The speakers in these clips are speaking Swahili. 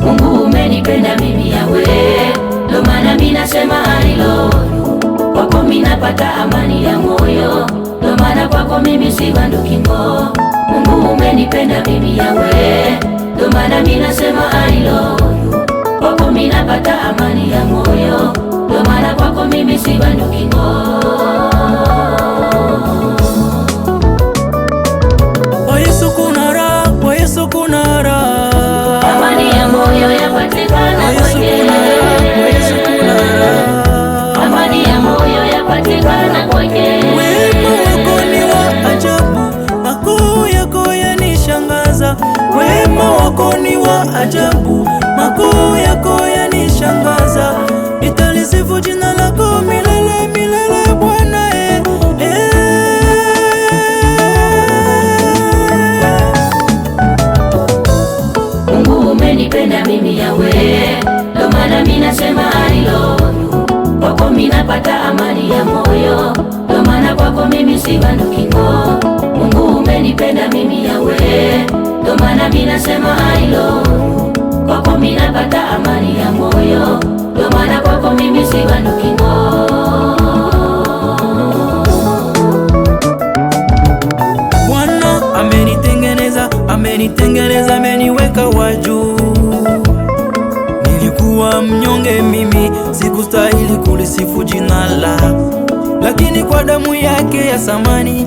Mungu umenipenda mimi yawe, ndo maana mimi nasema I love you. Kwako mimi napata amani ya moyo, ndo maana kwako mimi sibanduki ngo. Mungu umenipenda mimi yawe, ndo maana mimi nasema I love you. Kwako mimi napata amani ya moyo, ndo maana kwako mimi sibanduki ngo. Kwa Yesu kuna raha, kwa Yesu kuna raha. Amani ya moyo yapatikana kwake. Kwa Yesu kuna raha. Amani ya moyo yapatikana kwake. Wema wako ni wa ajabu, makuu yako yanishangaza. Wema wako ni wa ajabu, makuu yako yanishangaza. Nitalisifu jina lako milele milele Bwana. Mungu umenipenda mimi yawe, ndo maana mimi nasema I love you. Kwako mimi napata amani ya moyo, ndo maana kwako mimi sibanduki ngo. Mungu umenipenda mimi yawe, ndo maana mimi nasema I love you. Kwako mimi napata amani ya moyo, ndo maana kwako mimi sibanduki ngo. Bwana amenitengeneza, amenitengeneza, ameniweka wa juu. Nilikuwa mnyonge mimi, sikustahili kulisifu jina lako, lakini kwa damu yake ya thamani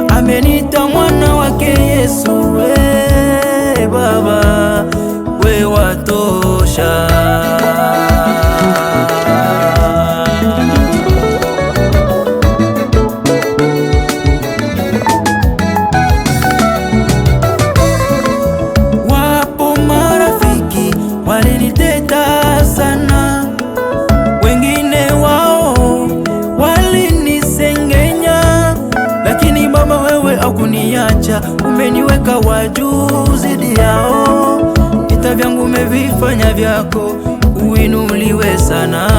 ameniita mwana wake Yesu. We Baba, we watosha. Wapo marafiki waliniteta sana, wengine wao walinisengenya, lakini Baba wewe hakuniacha, umeniweka wa juu zidi yao. Vita vyangu umevifanya vyako, uinuliwe sana.